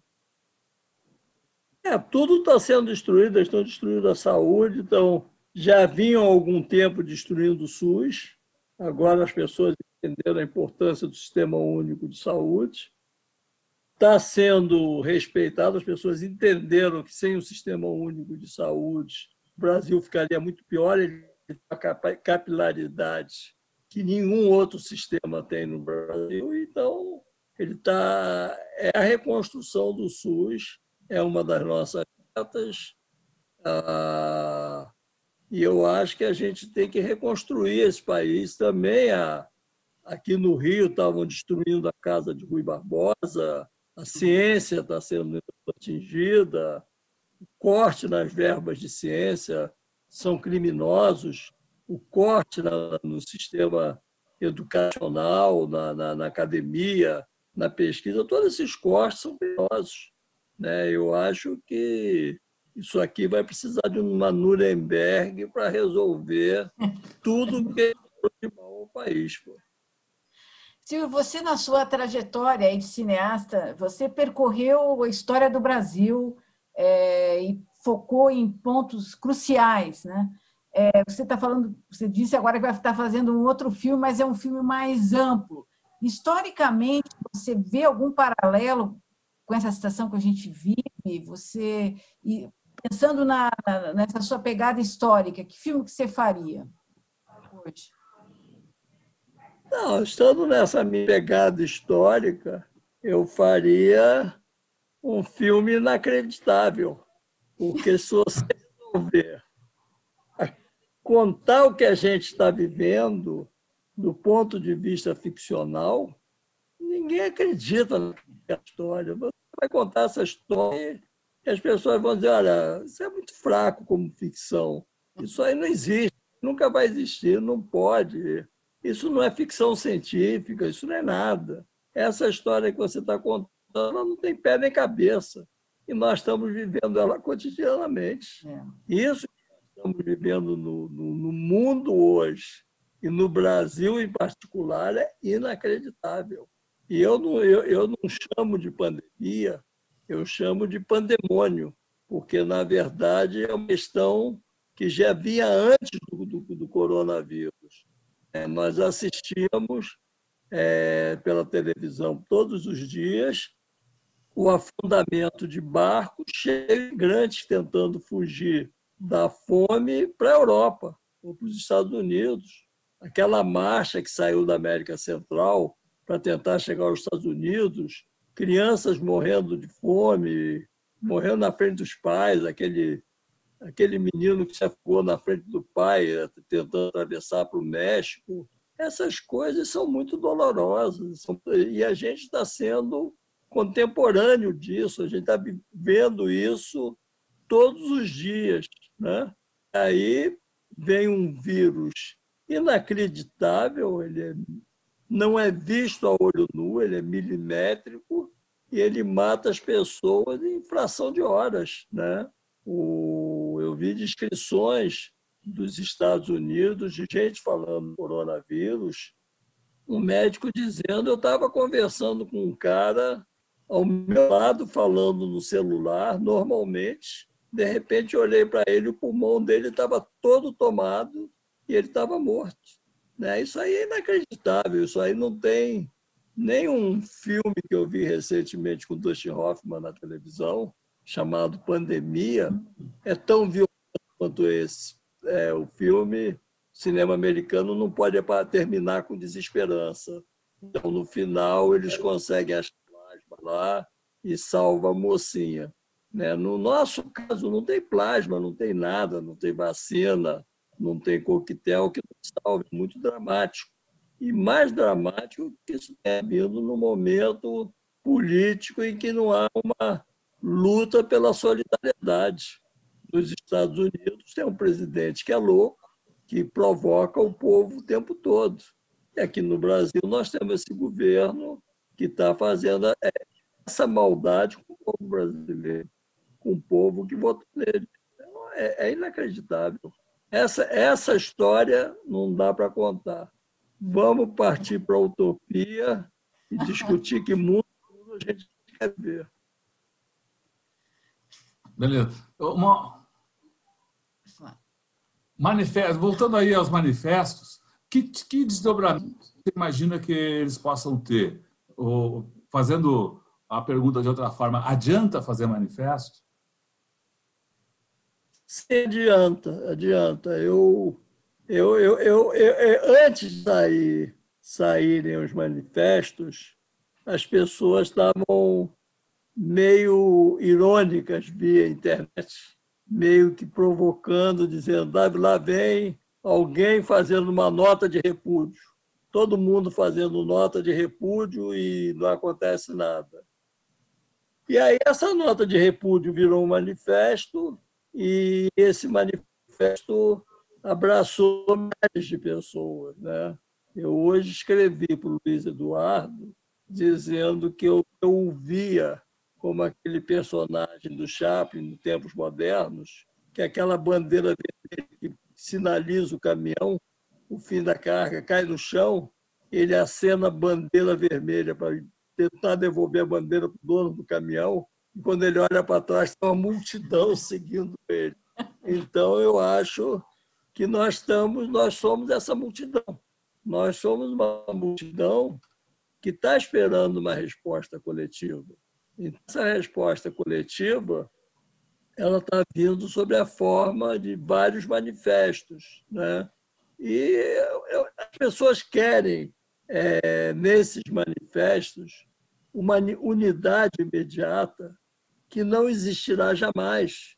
Tudo está sendo destruído, estão destruindo a saúde, então já vinham há algum tempo destruindo o SUS, agora as pessoas entenderam a importância do Sistema Único de Saúde, está sendo respeitado, as pessoas entenderam que sem o Sistema Único de Saúde o Brasil ficaria muito pior, ele tem uma capilaridade que nenhum outro sistema tem no Brasil, então ele é a reconstrução do SUS, é uma das nossas metas, e eu acho que a gente tem que reconstruir esse país também. Aqui no Rio estavam destruindo a casa de Rui Barbosa, a ciência está sendo atingida, o corte nas verbas de ciência são criminosos, o corte no sistema educacional, na academia, na pesquisa, todos esses cortes são criminosos, né? Eu acho que isso aqui vai precisar de uma Nuremberg para resolver tudo que é de mal ao país. Pô. Silvio, você, na sua trajetória de cineasta, você percorreu a história do Brasil e focou em pontos cruciais, né? Você está falando, você disse agora que vai estar fazendo um outro filme, mas é um filme mais amplo. Historicamente, você vê algum paralelo com essa situação que a gente vive? Você, pensando nessa sua pegada histórica, que filme que você faria hoje? Não, estando nessa minha pegada histórica, eu faria um filme inacreditável, porque se você resolver contar o que a gente está vivendo do ponto de vista ficcional, ninguém acredita na história. Você vai contar essa história e as pessoas vão dizer, olha, isso é muito fraco como ficção. Isso aí não existe, nunca vai existir, não pode. Isso não é ficção científica, isso não é nada. Essa história que você está contando ela não tem pé nem cabeça. E nós estamos vivendo ela cotidianamente. Isso que nós estamos vivendo no mundo hoje, e no Brasil em particular, é inacreditável. E eu não chamo de pandemia, eu chamo de pandemônio, porque, na verdade, é uma questão que já vinha antes do coronavírus. Nós assistíamos pela televisão todos os dias o afundamento de barcos cheios de imigrantes tentando fugir da fome para a Europa ou para os Estados Unidos. Aquela marcha que saiu da América Central para tentar chegar aos Estados Unidos, crianças morrendo de fome, morrendo na frente dos pais, aquele menino que se afogou na frente do pai tentando atravessar para o México. Essas coisas são muito dolorosas e a gente está sendo contemporâneo disso, a gente está vivendo isso todos os dias, né? Aí vem um vírus inacreditável, não é visto a olho nu, ele é milimétrico e ele mata as pessoas em fração de horas, né? Eu vi descrições dos Estados Unidos de gente falando do coronavírus, um médico dizendo, eu estava conversando com um cara ao meu lado, falando no celular, normalmente, de repente eu olhei para ele, o pulmão dele estava todo tomado e ele estava morto. Né? Isso aí é inacreditável, isso aí não tem nenhum filme que eu vi recentemente com Dustin Hoffman na televisão, chamado Pandemia, é tão violento quanto esse. O filme, cinema americano, não pode terminar com desesperança. Então, no final, eles conseguem achar plasma lá e salva a mocinha. Né? No nosso caso, não tem plasma, não tem nada, não tem vacina, não tem coquetel que nos salve. Muito dramático. E mais dramático que isso é vindo no momento político em que não há uma luta pela solidariedade. Nos Estados Unidos tem um presidente que é louco, que provoca o povo o tempo todo. E aqui no Brasil nós temos esse governo que está fazendo essa maldade com o povo brasileiro, com o povo que votou nele. Então, é inacreditável. Essa história não dá para contar. Vamos partir para a utopia e discutir que mundo a gente quer ver. Beleza. Manifesto, voltando aí aos manifestos, que desdobramento você imagina que eles possam ter? Ou, fazendo a pergunta de outra forma, adianta fazer manifesto? Sim, adianta, adianta. Antes de saírem os manifestos, as pessoas estavam meio irônicas via internet, meio que provocando, dizendo: lá vem alguém fazendo uma nota de repúdio. Todo mundo fazendo nota de repúdio e não acontece nada. E aí essa nota de repúdio virou um manifesto e esse manifesto abraçou milhares de pessoas, né? Eu hoje escrevi para o Luiz Eduardo dizendo que eu o via como aquele personagem do Chaplin, em tempos modernos, que é aquela bandeira vermelha que sinaliza o caminhão, o fim da carga cai no chão, ele acena a bandeira vermelha para tentar devolver a bandeira para o dono do caminhão, e quando ele olha para trás, tem uma multidão seguindo ele. Então, eu acho que nós somos essa multidão. Nós somos uma multidão que está esperando uma resposta coletiva. E essa resposta coletiva ela está vindo sob a forma de vários manifestos, né? E as pessoas querem, nesses manifestos, uma unidade imediata que não existirá jamais,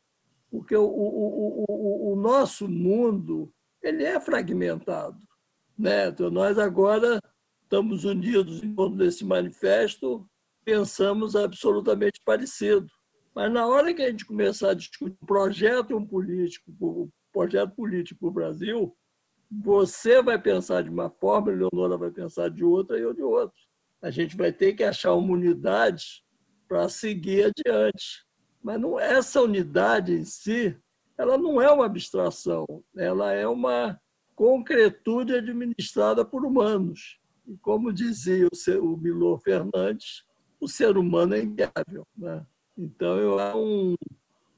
porque o nosso mundo ele é fragmentado, né? Então, nós agora estamos unidos em torno desse manifesto, pensamos absolutamente parecido. Mas na hora que a gente começar a discutir um projeto político para o Brasil, você vai pensar de uma forma, a Leonora vai pensar de outra e eu de outra. A gente vai ter que achar uma unidade para seguir adiante. Mas não, essa unidade em si, ela não é uma abstração, ela é uma concretude administrada por humanos. E como dizia o Milor Fernandes, o ser humano é inviável, né? Então,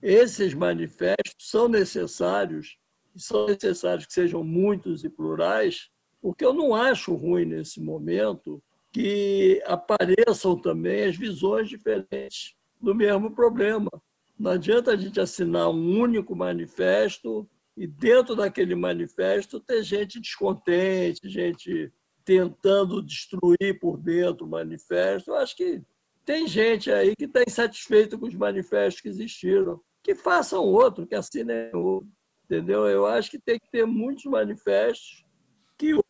esses manifestos são necessários, e são necessários que sejam muitos e plurais, porque eu não acho ruim nesse momento que apareçam também as visões diferentes do mesmo problema. Não adianta a gente assinar um único manifesto e dentro daquele manifesto ter gente descontente, gente tentando destruir por dentro o manifesto. Eu acho que tem gente aí que está insatisfeita com os manifestos que existiram. Que façam outro, que assinem outro. Entendeu? Eu acho que tem que ter muitos manifestos que hoje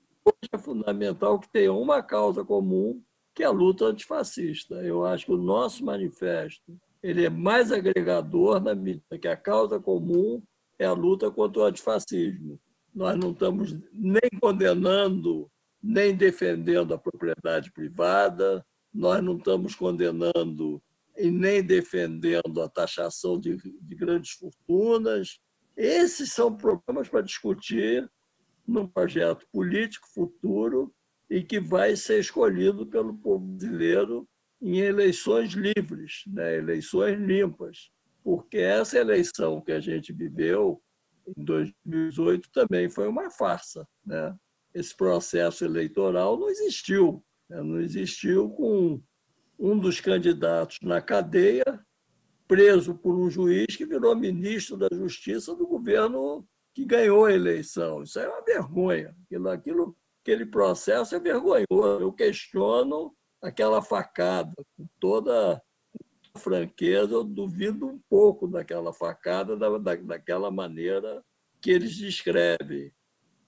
é fundamental que tenham uma causa comum, que é a luta antifascista. Eu acho que o nosso manifesto ele é mais agregador na medida que a causa comum é a luta contra o antifascismo. Nós não estamos nem condenando, nem defendendo a propriedade privada, nós não estamos condenando e nem defendendo a taxação de grandes fortunas. Esses são problemas para discutir num projeto político futuro e que vai ser escolhido pelo povo brasileiro em eleições livres, né? Eleições limpas, porque essa eleição que a gente viveu em 2018 também foi uma farsa, né? Esse processo eleitoral não existiu, né? Não existiu com um dos candidatos na cadeia, preso por um juiz que virou ministro da Justiça do governo que ganhou a eleição. Isso é uma vergonha. Aquele processo é vergonhoso. Eu questiono aquela facada, com toda franqueza, eu duvido um pouco daquela facada, daquela maneira que eles descrevem.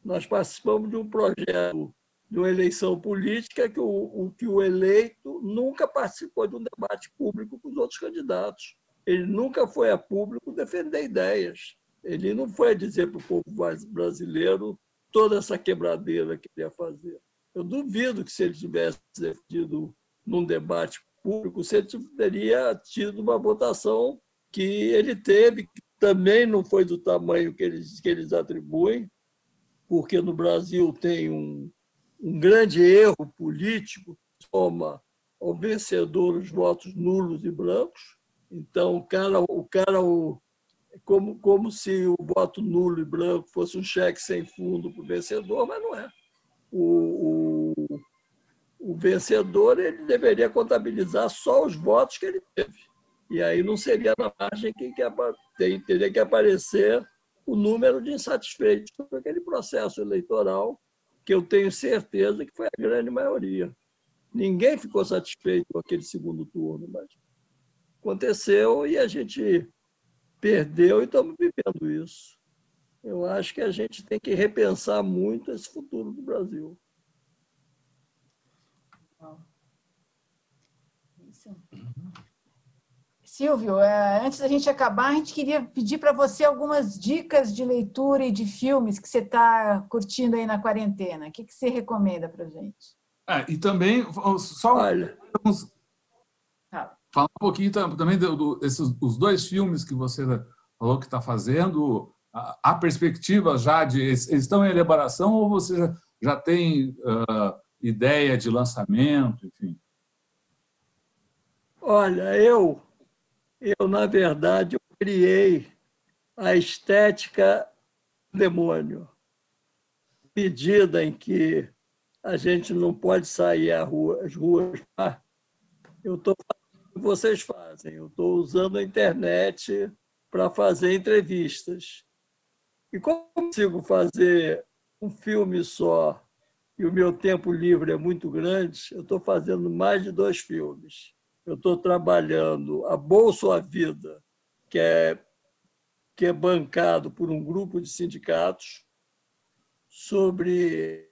Nós participamos de um projeto, de uma eleição política que o eleito nunca participou de um debate público com os outros candidatos. Ele nunca foi a público defender ideias. Ele não foi dizer para o povo brasileiro toda essa quebradeira que ele ia fazer. Eu duvido que, se ele tivesse defendido num debate público, se ele teria tido uma votação que ele teve, que também não foi do tamanho que eles atribuem, porque no Brasil tem um grande erro político que soma ao vencedor os votos nulos e brancos. Então, como se o voto nulo e branco fosse um cheque sem fundo para o vencedor, mas não é. O vencedor ele deveria contabilizar só os votos que ele teve. E aí não seria na margem que teria que aparecer o número de insatisfeitos sobre aquele processo eleitoral, que eu tenho certeza que foi a grande maioria. Ninguém ficou satisfeito com aquele segundo turno, mas aconteceu e a gente perdeu e estamos vivendo isso. Eu acho que a gente tem que repensar muito esse futuro do Brasil. Isso. Silvio, antes da gente acabar, a gente queria pedir para você algumas dicas de leitura e de filmes que você está curtindo aí na quarentena. O que você recomenda para a gente? E também, só Olha, falar um pouquinho também os dois filmes que você falou que está fazendo, a perspectiva já de... Eles estão em elaboração ou você já tem ideia de lançamento, enfim? olha, eu na verdade, eu criei a estética do demônio, medida em que a gente não pode sair às ruas. Eu estou fazendo o que vocês fazem, eu estou usando a internet para fazer entrevistas. E como eu consigo fazer um filme só e o meu tempo livre é muito grande, eu estou fazendo mais de 2 filmes. Eu estou trabalhando A Bolsa ou a Vida, que é bancado por um grupo de sindicatos, sobre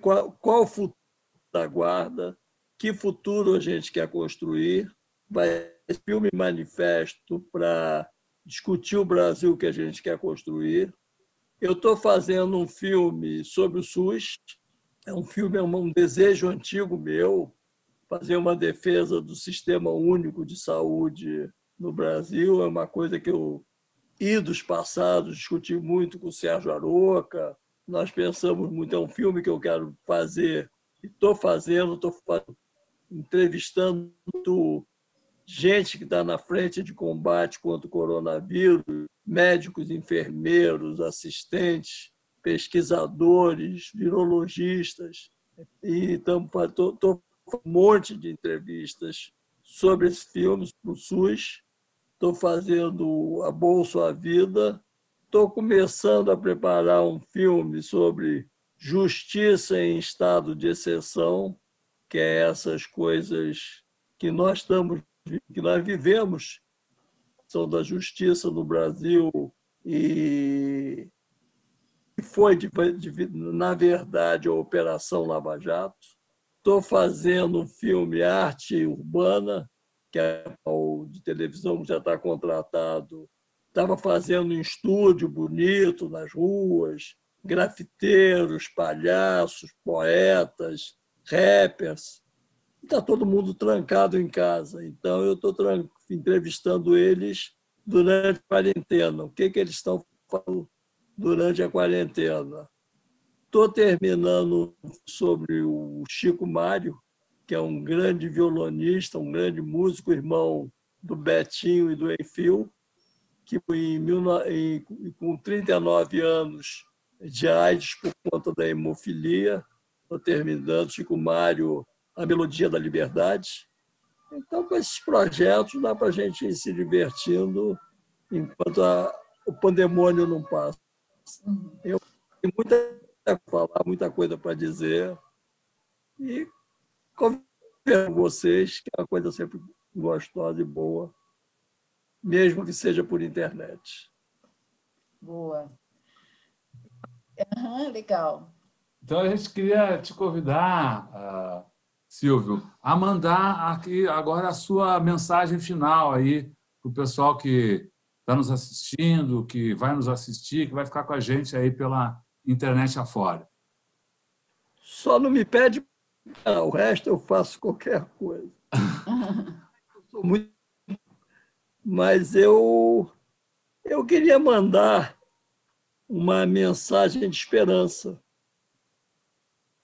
qual o futuro da Guarda, que futuro a gente quer construir. Vai ser filme manifesto para discutir o Brasil que a gente quer construir. Eu estou fazendo um filme sobre o SUS. É um desejo antigo meu, fazer uma defesa do Sistema Único de Saúde no Brasil. É uma coisa que eu, idos passados, discuti muito com o Sérgio Aroca. Nós pensamos muito, é um filme que eu quero fazer, e estou entrevistando gente que está na frente de combate contra o coronavírus, médicos, enfermeiros, assistentes, pesquisadores, virologistas. E estou um monte de entrevistas sobre esse filme, para o SUS. Estou fazendo A Bolsa ou a Vida. Estou começando a preparar um filme sobre justiça em estado de exceção, que é essas coisas que nós vivemos, são da justiça no Brasil, e foi, na verdade, a Operação Lava Jato. Estou fazendo um filme Arte Urbana, que é o de televisão que já está contratado. Estava fazendo um estúdio bonito nas ruas, grafiteiros, palhaços, poetas, rappers. Está todo mundo trancado em casa. Então, eu estou entrevistando eles durante a quarentena. O que eles estão falando durante a quarentena? Estou terminando sobre o Chico Mário, que é um grande violonista, um grande músico, irmão do Betinho e do Enfio, que com 39 anos de AIDS por conta da hemofilia. Estou terminando Chico Mário, A Melodia da Liberdade. Então, com esses projetos, dá para a gente ir se divertindo enquanto o pandemônio não passa. Eu tenho muita coisa para falar, muita coisa para dizer. E convido vocês, que é uma coisa sempre gostosa e boa, mesmo que seja por internet. Boa. Legal. Então, a gente queria te convidar, Silvio, a mandar aqui agora a sua mensagem final aí para o pessoal que está nos assistindo, que vai nos assistir, que vai ficar com a gente aí pela internet afora. Só não me pede, o resto eu faço qualquer coisa. Eu sou muito... Mas eu queria mandar uma mensagem de esperança.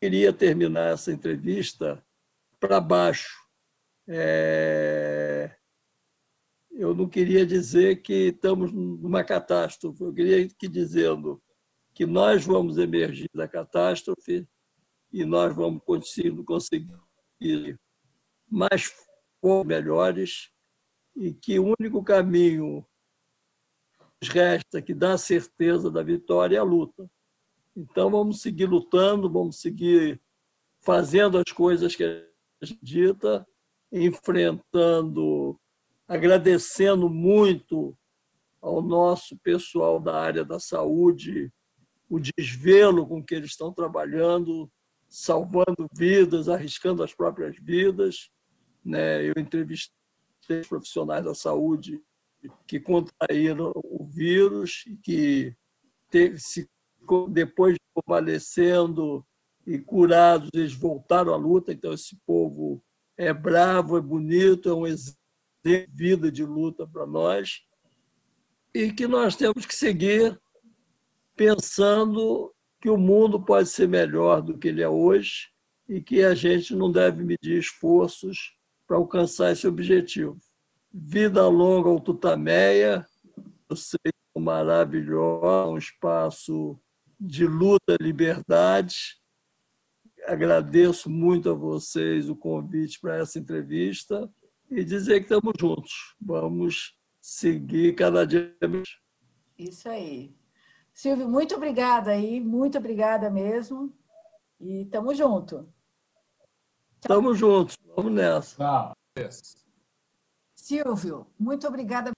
Queria terminar essa entrevista para baixo. eu não queria dizer que estamos numa catástrofe, eu queria que dizendo que nós vamos emergir da catástrofe e nós vamos conseguir mais melhores e que o único caminho que resta, que dá certeza da vitória, é a luta. Então, vamos seguir lutando, vamos seguir fazendo as coisas que a gente dita, enfrentando, agradecendo muito ao nosso pessoal da área da saúde, o desvelo com que eles estão trabalhando, salvando vidas, arriscando as próprias vidas. Eu entrevistei profissionais da saúde que contraíram o vírus e que, depois de convalescendo e curados, eles voltaram à luta. Então, esse povo é bravo, é bonito, é um exemplo de vida, de luta para nós, e que nós temos que seguir pensando que o mundo pode ser melhor do que ele é hoje e que a gente não deve medir esforços para alcançar esse objetivo. Vida longa ao Tutameia, vocês são maravilhosos, um espaço de luta e liberdade. Agradeço muito a vocês o convite para essa entrevista e dizer que estamos juntos. Vamos seguir cada dia mais. Isso aí. Silvio, muito obrigada aí, muito obrigada mesmo. E estamos juntos. Estamos juntos, vamos nessa. Tchau. Silvio, muito obrigada.